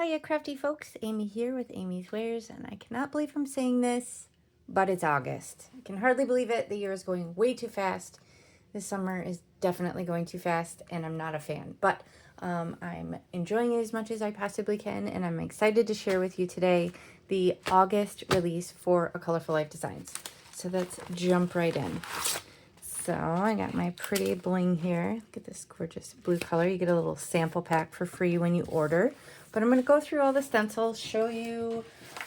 Hiya crafty folks, Amy here with amyswares, and I cannot believe I'm saying this, but it's August. I can hardly believe it. The year is going way too fast. This summer is definitely going too fast, and I'm not a fan, but I'm enjoying it as much as I possibly can, and I'm excited to share with you today the August release for A Colorful Life Designs. So let's jump right in. So I got my pretty bling here. Look at this gorgeous blue color. You get a little sample pack for free when you order. But I'm going to go through all the stencils, show you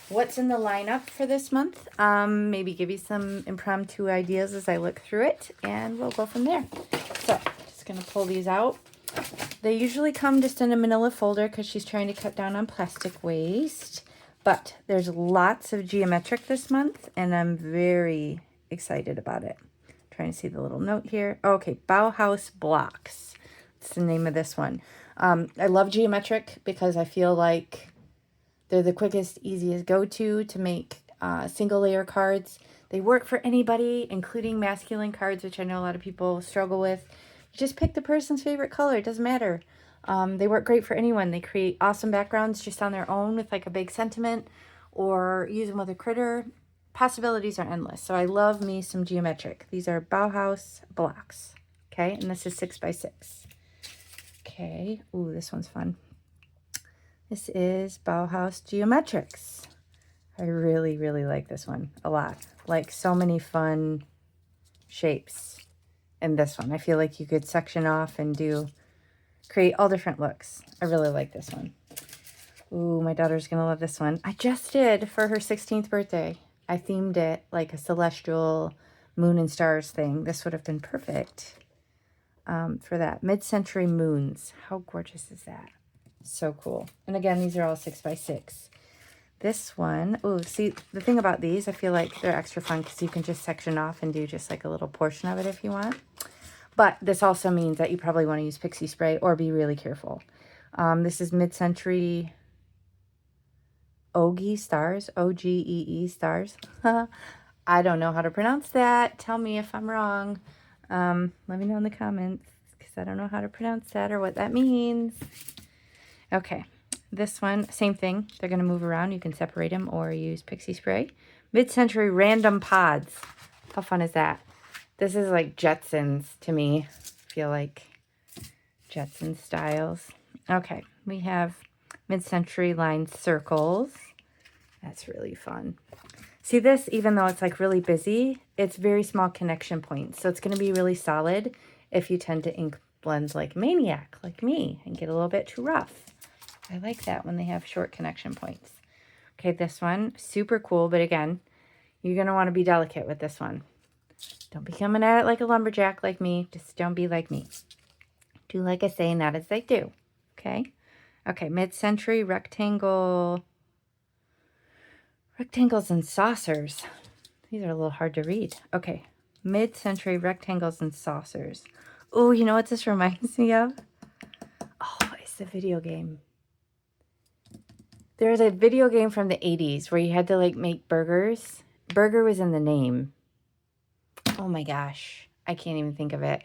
what's in the lineup for this month, maybe give you some impromptu ideas as I look through it, and we'll go from there. So just going to pull these out. They usually come just in a manila folder because she's trying to cut down on plastic waste. But there's lots of geometric this month, and I'm very excited about it. Trying to see the little note here. Okay, Bauhaus blocks. That's the name of this one. I love geometric because I feel like they're the quickest, easiest go-to to make single layer cards. They work for anybody, including masculine cards, which I know a lot of people struggle with. You just pick the person's favorite color. It doesn't matter. They work great for anyone. They create awesome backgrounds just on their own with like a big sentiment, or use them with a critter. Possibilities are endless. So I love me some geometric. These are Bauhaus blocks. Okay, and this is 6x6. Okay, ooh, this one's fun. This is Bauhaus Geometrics. I really, really like this one a lot. Like so many fun shapes in this one. I feel like you could section off and create all different looks. I really like this one. Ooh, my daughter's gonna love this one. I just did for her 16th birthday. I themed it like a celestial moon and stars thing. This would have been perfect for that. Mid-century moons. How gorgeous is that? So cool. And again, these are all 6x6. This one, oh, see, the thing about these, I feel like they're extra fun because you can just section off and do just like a little portion of it if you want. But this also means that you probably want to use pixie spray or be really careful. This is mid-century Ogie stars, O-G-E-E stars. I don't know how to pronounce that. Tell me if I'm wrong. Let me know in the comments because I don't know how to pronounce that or what that means. Okay, this one, same thing. They're going to move around. You can separate them or use pixie spray. Mid-century random pods. How fun is that? This is like Jetsons to me. I feel like Jetson styles. Okay, we have mid-century lined circles. That's really fun. See this, even though it's like really busy, it's very small connection points. So it's going to be really solid if you tend to ink blend like maniac, like me, and get a little bit too rough. I like that when they have short connection points. Okay, this one, super cool. But again, you're going to want to be delicate with this one. Don't be coming at it like a lumberjack like me. Just don't be like me. Do like I say, not as I do. Okay? Okay, mid-century rectangles and saucers. These are a little hard to read. Okay, mid-century rectangles and saucers. Oh, you know what this reminds me of? Oh, it's the video game. There's a video game from the 80s where you had to like make burgers. Burger was in the name. Oh my gosh, I can't even think of it.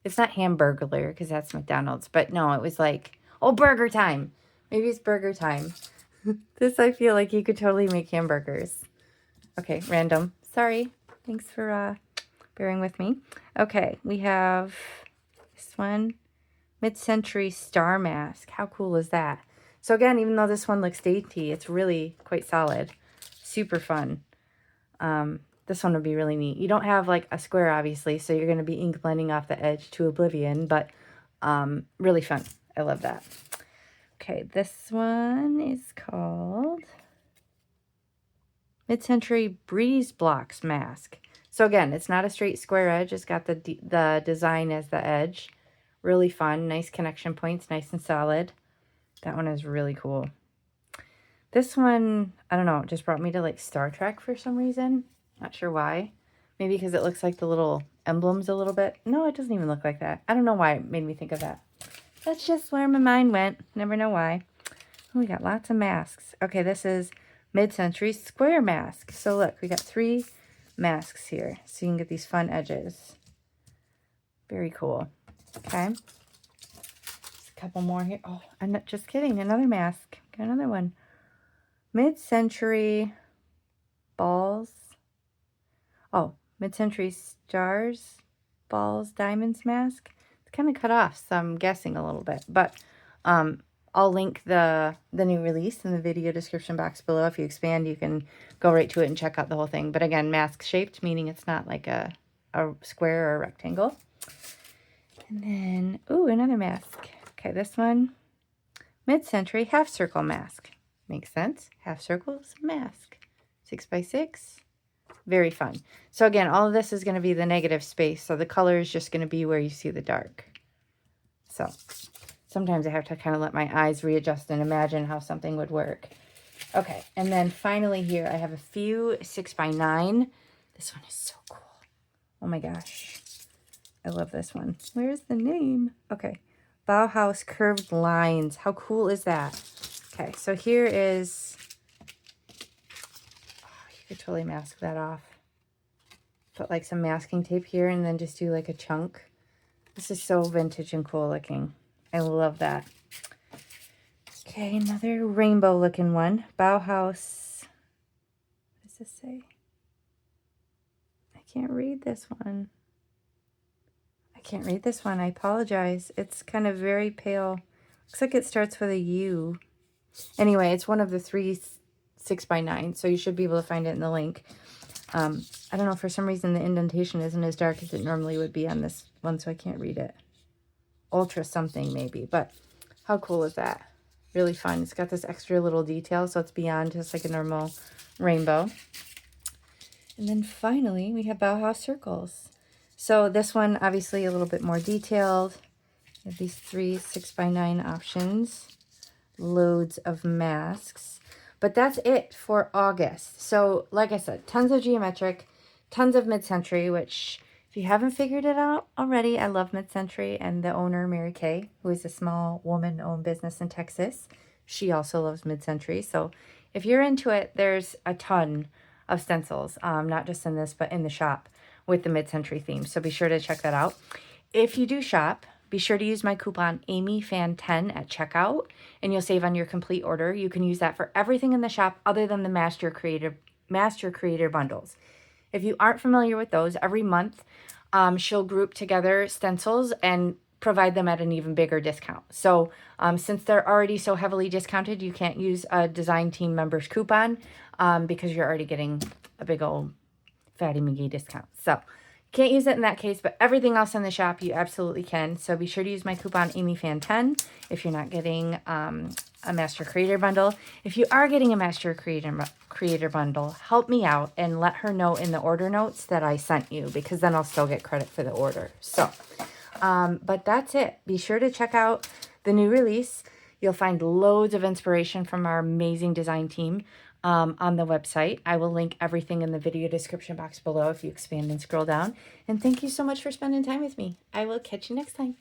It's not Hamburglar because that's McDonald's, but no, it was like, oh, Burger Time. Maybe it's Burger Time. This, I feel like you could totally make hamburgers. Okay, random. Sorry. Thanks for bearing with me. Okay, we have this one. Mid-century star mask. How cool is that? So again, even though this one looks dainty, it's really quite solid. Super fun. This one would be really neat. You don't have like a square, obviously, so you're going to be ink blending off the edge to oblivion, but really fun. I love that. Okay, this one is called Mid-Century Breeze Blocks Mask. So again, it's not a straight square edge. It's got the design as the edge. Really fun. Nice connection points. Nice and solid. That one is really cool. This one, I don't know, it just brought me to like Star Trek for some reason. Not sure why. Maybe because it looks like the little emblems a little bit. No, it doesn't even look like that. I don't know why it made me think of that. That's just where my mind went. Never know why. Oh, we got lots of masks. Okay, this is mid-century square mask. So look, we got 3 masks here. So you can get these fun edges. Very cool. Okay. Just a couple more here. Oh, I'm not just kidding. Another mask. Got another one. Mid-century balls. Oh, mid-century stars, balls, diamonds mask. It's kind of cut off, so I'm guessing a little bit. But I'll link the new release in the video description box below. If you expand, you can go right to it and check out the whole thing. But again, mask shaped, meaning it's not like a square or a rectangle. And then, ooh, another mask. Okay, this one, mid-century half circle mask. Makes sense. Half circles, mask. 6x6. Very fun. So again, all of this is going to be the negative space. So the color is just going to be where you see the dark. So sometimes I have to kind of let my eyes readjust and imagine how something would work. Okay, and then finally here, I have a few 6x9. This one is so cool. Oh my gosh. I love this one. Where's the name? Okay. Bauhaus curved lines. How cool is that? Okay, so here is, oh, you could totally mask that off. Put like some masking tape here and then just do like a chunk. This is so vintage and cool looking. I love that. Okay, another rainbow looking one. Bauhaus. What does this say? I can't read this one. Can't read this one. I apologize. It's kind of very pale. Looks like it starts with a U. Anyway, it's one of the 3 6x9, so you should be able to find it in the link. I don't know, for some reason the indentation isn't as dark as it normally would be on this one, so I can't read it. Ultra something maybe, but how cool is that? Really fun. It's got this extra little detail, so it's beyond just like a normal rainbow. And then finally, we have Bauhaus circles. So this one, obviously a little bit more detailed. You have these 3 6x9 options, loads of masks. But that's it for August. So like I said, tons of geometric, tons of mid-century, which if you haven't figured it out already, I love mid-century. And the owner, Mary Kay, who is a small woman-owned business in Texas, she also loves mid-century. So if you're into it, there's a ton of stencils, not just in this, but in the shop, with the mid-century theme. So be sure to check that out. If you do shop, be sure to use my coupon AmyFan10 at checkout and you'll save on your complete order. You can use that for everything in the shop other than the Master Creator bundles. If you aren't familiar with those, every month she'll group together stencils and provide them at an even bigger discount. So since they're already so heavily discounted, you can't use a design team member's coupon because you're already getting a big old Fatty McGee discount. So can't use it in that case, but everything else in the shop you absolutely can. So be sure to use my coupon AmyFan10 if you're not getting a Master Creator bundle. If you are getting a Master Creator bundle, help me out and let her know in the order notes that I sent you, because then I'll still get credit for the order. So but that's it. Be sure to check out the new release. You'll find loads of inspiration from our amazing design team on the website. I will link everything in the video description box below if you expand and scroll down. And thank you so much for spending time with me. I will catch you next time.